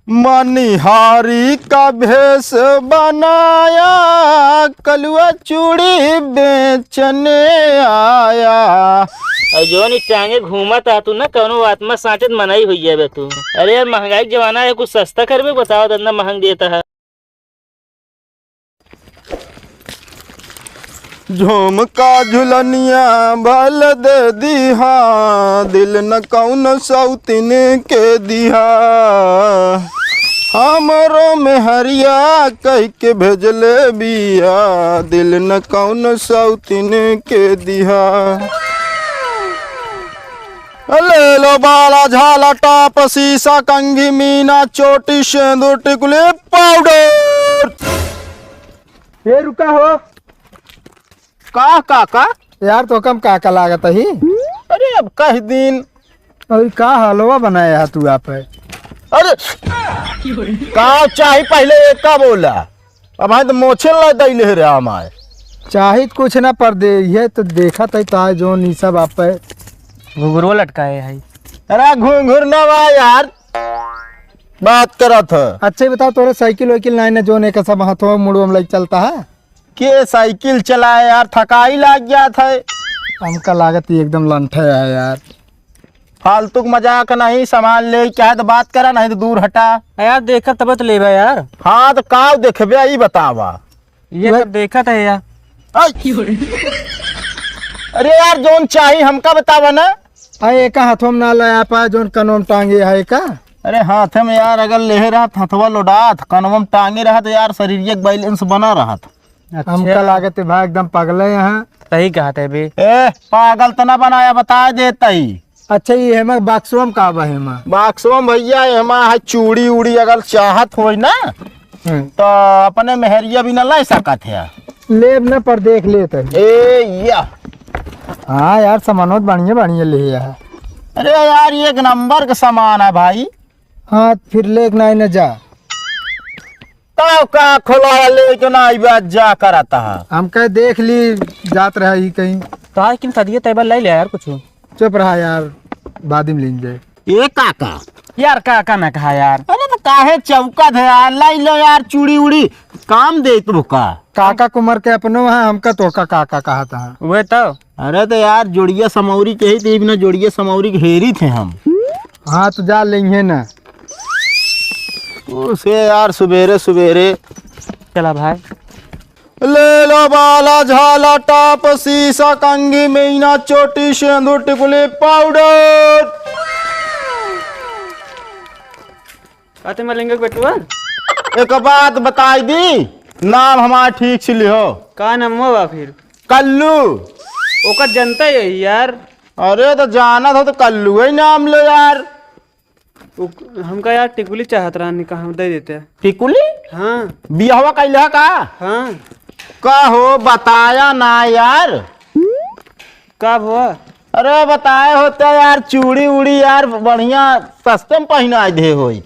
मनिहारी का भेष बनाया, कलुआ चूड़ी बेचने आया। जो नी टांगे घूमत आ तू ना कौनो आत्मा साचत मनाई हुई है बे तू। अरे यार महंगाई के जमाना है, कुछ सस्ता कर भी बताओ, इतना महंग देता है। झुमका झुलनिया भल दे दिहा, दिल न कौन सौतिन के दिहा। हमरो में हरिया कह के भेजले बिया, दिल न कौन सौतिन के दिहा। ले लो बाला झाला टाप सीसा कंघी मीना चोटी सिंदूर टिकुली पाउडर। ये रुका हो का काका यार, तो कम काका लागत ही। अरे अब कह दिन और का हलवा बनाया है तू आप? अरे का चाही पहले एक का बोला, अब तो मोछे ला दैले रे हमारे। चाहित कुछ ना पर दे ये तो देखा था ता जो नीसा बाप है घुघरो लटकाए है। अरे घुंघुर ना बा यार, बात करत है। अच्छा बताओ तोरे साइकिल वाइकिल नहीं ना जो ने का सब हाथों मुड़ो में लग चलता है? के साइकिल चलाए यार, थकाई लग गया था। हमका लागत ही एकदम लंठे है यार। फालतू मजाक नहीं, सामान ले क्या है तो बात करा, नहीं तो दूर हटा। यार देखा तब तो ले यार। हाँ तो का देखबे यही बतावा। ये सब देखा था यार। अरे यार जोन चाहिए हमका बतावा ना। अरे एक हाथों में ना लाया पा जो कनोम टांगे है का? अरे हाथ में यार अगर ले रहा हथवा लोडात, कनवम टांगे रहा तो यार शरीर बैलेंस बना रहा था। हमका लागत है भाई एकदम पगले यहाँ। सही कहा था बे। ए पागल तो ना बनाया, बता देता ही। अच्छा ये हेमा बाक्सुम का बा हेमा? बाक्सुम भैया हेमा है चूड़ी उड़ी अगर चाहत हो ना तो अपने मेहरिया भी ना ला सकत है। लेब न पर देख लेते ए या। हाँ यार सामानों बढ़िया बढ़िया ले है। अरे यार एक नंबर का सामान है भाई। हाँ फिर लेक नहीं न जा तो का खोला लेके ना जा कराता है। हम कह देख ली जात रहा ही कहीं तो आज किन सदिया टेबल ले यार कुछ। चुप रहा यार, बाद में लेंगे। ये काका यार काका ना कहा यार। अरे तो काहे चौका है यार, लाई लो यार चूड़ी उड़ी काम दे तू का। काका कुमार के अपनो है, हमका तो का काका कहा था। वे तो अरे तो यार जोड़िया समौरी के ही थे बिना जोड़िया समौरी के हेरी थे हम। हाँ तो जा लेंगे ना उसे यार सवेरे सवेरे। चला भाई। ले लो बाला झाला टाप सीसा कंघी मीना चोटी सिंदूर टिकुली पाउडर। आते मिलेंगे बेटुआ। एक बात बताई दी, नाम हमारा ठीक से लिहो। का नाम हुआ फिर? कल्लू। ओका जनता है यार। अरे तो जाना था तो कल्लू ही नाम लो यार। हमका यार टिकुली चाहत रहा, कहा दे देते हैं। टिकुली? हाँ बियाहवा कैला का? हाँ। का हो बताया ना यार। कब हुआ? अरे बताए होते यार चूड़ी उड़ी यार बढ़िया सस्ते में पहना दे होई।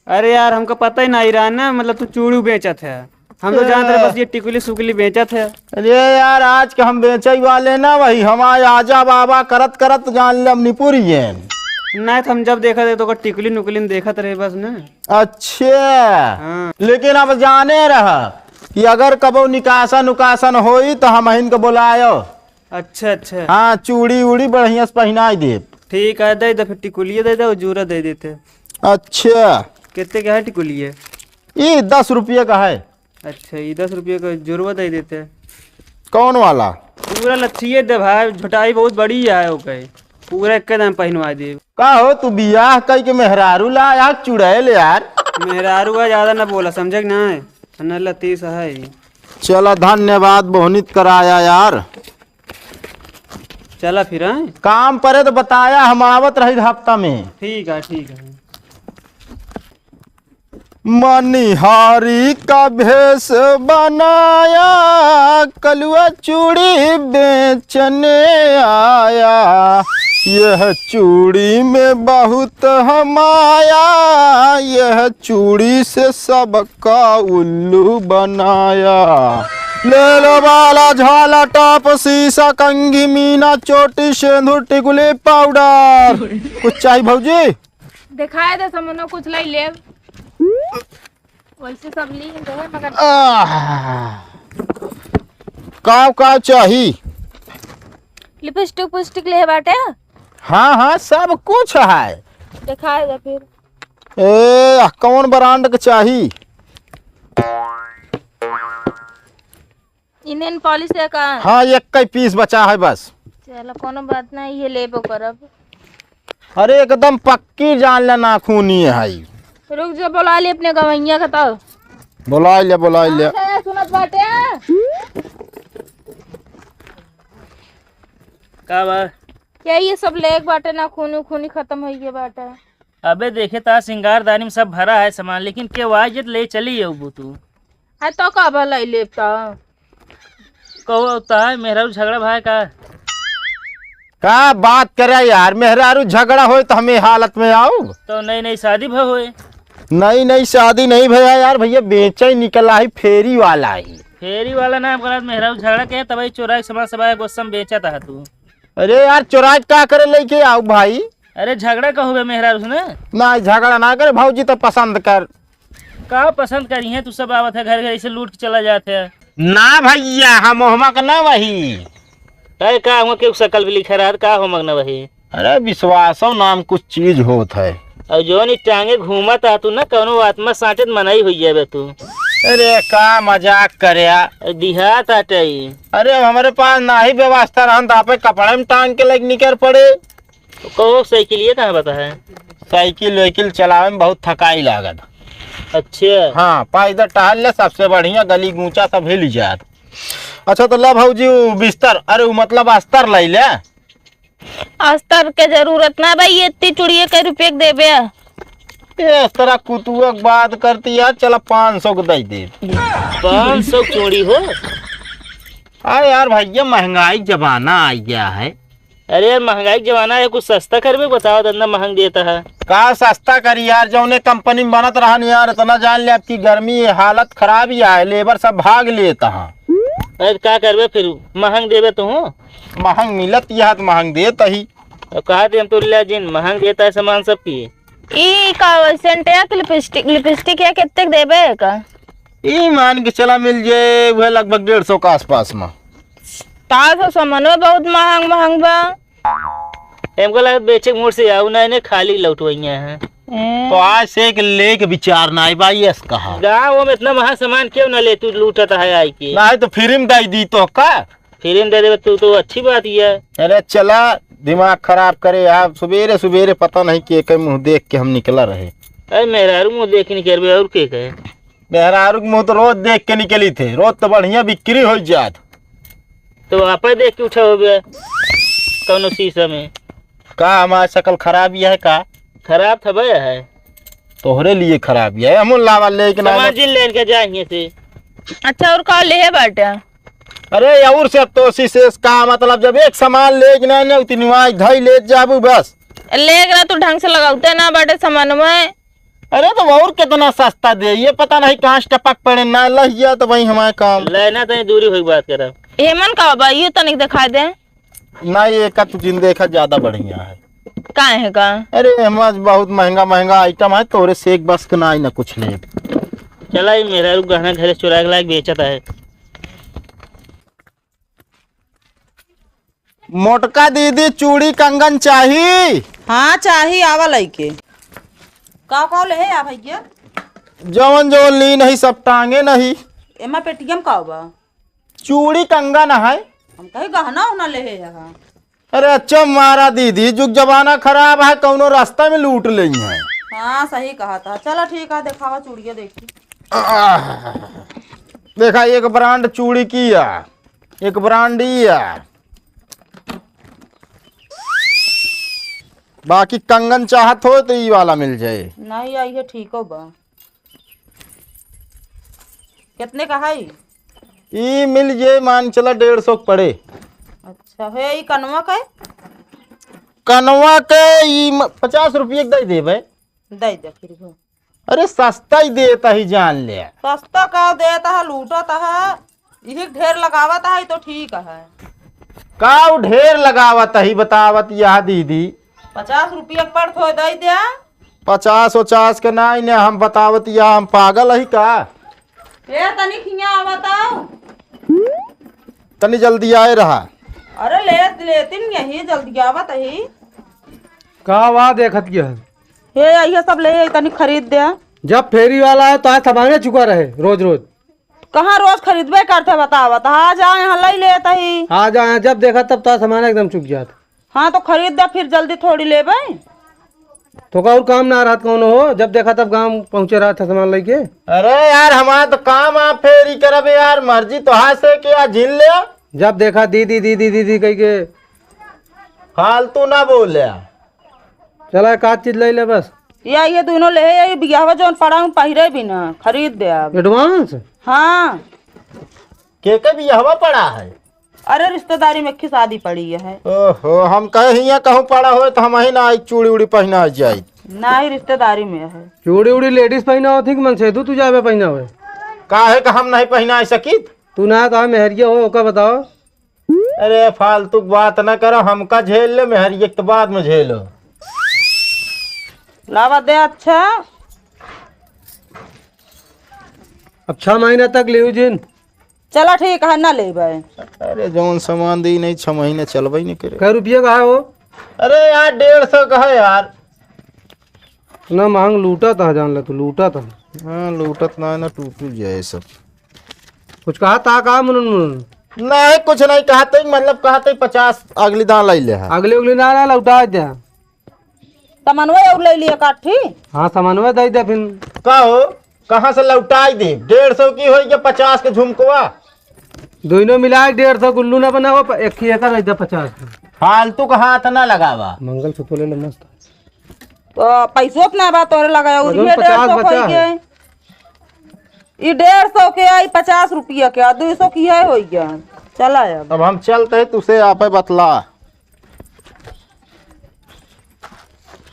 अरे यार हमको पता ही नहीं रहा ना, मतलब तू चूड़ी बेचत है। हम तो जानते रहे बस ये टिकुली सुकुली बेचत है। अरे यार आज के हम बेचे वाले ना वही हमारे आजा बाबा करत करत जान ले निपुरी है। नहीं तो हम जब देखा थे तो टिकुली नुकुली देखत रहे बस ना। अच्छा हाँ। लेकिन अब जाने रहा कि अगर कबो निकासन उकासन होई तो हम इनको बुलायो। अच्छा अच्छा। हाँ चूड़ी उड़ी बढ़िया से पहना दे। ठीक है दे दे, फिर टिकुलिया दे दे और जूरा दे देते। अच्छा कितने का है टिकुलिया? ये 10 रुपये का है। अच्छा ये 10 रुपये का जुर्वा दे देते। कौन वाला? पूरा लच्छिए दे भाई, झुटाई बहुत बड़ी है ओके। पूरा एक दम पहनवा दे। का हो तू बियाह कई के मेहरारू ला यार चुड़ैल यार। मेहरारू है ज्यादा ना बोला समझे कि ना, न लतीस है। चला धन्यवाद बहुनित कराया यार। चला फिर हैं? काम परे तो बताया हम आवत रही हफ्ता में। ठीक है ठीक है। मनिहारी का भेष बनाया, कलुआ चूड़ी बेचने आया। यह चूड़ी में बहुत हमाया, यह चूड़ी से सबका उल्लू बनाया। ले लो बाला झाला टाप सीसा कंघी मीना चोटी सिंदूर टिकुली पाउडर। कुछ चाहिए भौजी? दिखाए दे सामान कुछ लाई ले। वैसे सब ली रहे मगर का चाही? लिपस्टिक पुस्टिक ले बाटे हाँ हाँ सब कुछ है। दिखाएगा फिर। कौन ब्रांड के चाही? इंडियन पॉलिश है का? हाँ एक पीस बचा है बस। चलो कोनो बात नहीं, ये लेबो करब। अरे एकदम पक्की जान ले नाखूनी है। रुक जा, बुला ले अपने गवैया का। तो बुला ले। अच्छा, सुनत बाटे का बा? क्या ये सब लेक बाटे ना? खूनी खूनी खत्म हो गया बाटे। अबे देखे ता सिंगारदानी में सब भरा है सामान, लेकिन के वाजत ले चली है तू। है तो का भला लेपता कहो होता है मेहरा झगड़ा भाई का बात करे यार, मेहरारू झगड़ा हो तो हमें हालत में आओ। तो नई सादी भय होए। नई शादी नहीं भैया यार, भैया बेचा ही निकला है, फेरी वाला ही। फेरी वाला नाम करा मेहरा झगड़ा के तभी चोरा समाज सभा गोसम बेचा था तू। अरे यार चोराज का करे लेके आओ भाई। अरे झगड़ा का हुए मेहरा उसने ना झगड़ा ना करे भाजी, तो पसंद कर। का पसंद करी है तू? सब आवत है घर घर से लूट के चला जाते है ना भैया हम होमा का ना वही। अरे का हुआ के शकल भी लिखा रहा का हो मगना वही। अरे विश्वासो नाम कुछ चीज होत है। और जो नी टांगे घूमा था तू ना कौनो आत्मा साँचत मनाई हुई है तू। अरे का मजाक करे दिहात आटे। अरे हमारे पास ना ही व्यवस्था रहन, तो कपड़े में टांग के लग निकल पड़े। कहो साइकिल कहाँ बता है? साइकिल वाइकिल चलावे में बहुत थकाई लागत। अच्छा हाँ पैदल टहल ले सबसे बढ़िया, गली गूंचा सब हिल जात। अच्छा तो ला भाजी बिस्तर, अरे वो मतलब अस्तर ले ले। अस्तर के जरूरत ना भाई, ये इतनी चुड़िए के रुपये के देबे। इस तरह कुतुक बात करती यार, चला 500 को दे दे। 500 चोरी हो? अरे यार भैया महंगाई जमाना आ गया है। अरे यार महंगाई जमाना है, कुछ सस्ता कर भी बताओ, धंधा महंग देता है। का सस्ता करी यार, जौने कंपनी में बनत रहा यार, इतना जान ले आपकी गर्मी हालत खराब ही है, लेबर सब भाग लेता है। अरे क्या करबे फिर, महंग देवे तो हो। महंग मिलत यह तो महंग देता ही। कहा थे हम तो जिन महंग देता है सामान सब की। ई का सेंट या लिपस्टिक या कितने देबे का? ये मान के चला मिल जाए वह लगभग 150 के आसपास में। तार सामान बहुत महंग बा। हमको लगा बेचे मोड़ से आऊ ना, इन्हें खाली लौटवाइया है। तो आज से एक लेक विचार ना भाई यस कहा। गाँव में इतना महंगा सामान क्यों ना ले, तू लूटता है आई के। ना तो फ्री में दे दी तो का फ्री में दे दे तो अच्छी बात ही है। अरे चला दिमाग खराब करे यार, सवेरे सवेरे पता नहीं के मुंह देख के हम निकला रहे। अरे मेहरारू मुँह देख नहीं कर और के कहे। मेहरारू के मुँह तो रोज देख के निकली थे, रोज तो बढ़िया बिक्री हो जात। तो आप देख के उठा हो गया कौनो शीशा में। का हमारी शक्ल खराब ही है का? खराब था भैया है, तोहरे लिए खराब है। हम लावा लेकिन लेन के जाएंगे से। अच्छा और का ले बाटे? अरे और से तो शीशेष का मतलब जब एक सामान लेके ना उतनी धई ले जाबू बस। लेगा तो ढंग से लगाते ना बाटे सामान में। अरे तो और कितना सस्ता दे, ये पता नहीं कहाँ से टपक पड़े ना लहिया, तो वही हमारे काम लेना तो दूरी हुई बात करा। हेमन का बाबा ये तो नहीं दिखाई दे ना, ये का तू जिन देखा ज्यादा बढ़िया है। का है का? अरे हमारे बहुत महंगा आइटम है, तोरे से एक बस के ना ही ना कुछ ले। चला ये मेरा गहना घर चुरा के लायक बेचता है। मोटका दीदी चूड़ी कंगन चाहिए। हाँ चाहिए आवा लइके का ले है भैया? जवन जवन ली नहीं सब टांगे नहीं। एमा पेटीएम का बा? चूड़ी कंगन है। हम कहे गहना होना ले है यहाँ। अरे अच्छा मारा दीदी, जुग जमाना खराब है, कौनो रास्ता में लूट ली है। हाँ सही कहा था। चलो ठीक है, दिखावा चूड़िया देखी। देखा एक ब्रांड चूड़ी की है, एक ब्रांड ही है, बाकी कंगन चाहत हो तो ये वाला मिल जाए। नहीं आई है ठीक हो बा। कितने का है? ये मिल जाए मान चला 150 पड़े। अच्छा है ये कनवा का? कनवा के 50 रुपये दे दे भाई। दे दे फिर भी। अरे सस्ता ही देता ही जान ले। सस्ता का देता है, लूटता है, यही ढेर लगावता है तो ठीक है। का ढेर लगावत ही बतावत यह दीदी। 50 रुपया पर थो दे दिया। 50 के नहीं ने हम बतावत या हम पागल है का। ए तनी खिया बताओ। तनी जल्दी आए रहा। अरे लेतिन यही जल्दी आवत ही। का वा देखत गया हे ये सब ले आई तनी खरीद दे। जब फेरी वाला है तो आज सामाने चुका रहे रोज रोज। कहाँ रोज खरीदबे करते बतावत। हाँ जा यहाँ ले लेता ही। आ जाए जब देखा तब तो सामान एकदम चुक जाता। हाँ तो खरीद दे फिर जल्दी थोड़ी लेबे। तो का और काम ना रहा कौन हो, जब देखा तब गांव पहुंचे रहा था सामान लेके। अरे यार हमारा तो काम आप फेरी करब यार, मर्जी तो हाथ से क्या झील ले। जब देखा दीदी दीदी दीदी कह के फालतू ना बोले। चला एक आध चीज ले ले बस। या ये दोनों ले आई बियाह जोन पड़ा हूँ पहिरे भी ना खरीद दे अब। एडवांस हाँ के भी हवा पड़ा है। अरे रिश्तेदारी में की शादी पड़ी है। ओहो हम कहीं कहूँ पड़ा हो तो हम ही ना चूड़ी उड़ी पहना जाए। ना ही रिश्तेदारी में है। चूड़ी उड़ी लेडीज पहना होती कि मन से तू जावे पहना हुए। काहे का हम नहीं पहना सकी। तू ना कहा मेहरिया हो ओका बताओ। अरे फालतू बात ना करो, हमका झेल ले मेहरिया के बाद में झेलो। लावा दे अच्छा। अब 6 महीना तक ले जिन। चला ठीक है ना ले भाई। अरे जौन सामान दी नहीं 6 महीने चलबे नहीं करे। कै रुपये का है वो। अरे यार 150 का है यार। ना मांग लूटा था जान ले तू लूटा था। हाँ लूटत ना ना टूट जाए सब। कुछ कहा था का मुन नहीं कुछ नहीं कहते, मतलब कहते 50 अगली दान ले है। अगले उगली ना लौटा दे। तमनवा और ले लिया काठी। हाँ सामानवा दे दे फिर। कहो कहाँ से लौटाई दे। 150 की हो या 50 के झुमकुआ। दोनों मिला 150 गुल्लू ना बना हुआ एक ही एक 50। फालतू का हाथ ना लगावा। मंगल सूत्र ले मस्त। तो पैसों अपना बात और लगाया और ये 50 150 बचा के ये 150 के आई 50 रुपया के 200 की है हो गया। चला अब अब हम चलते तुसे आप बतला।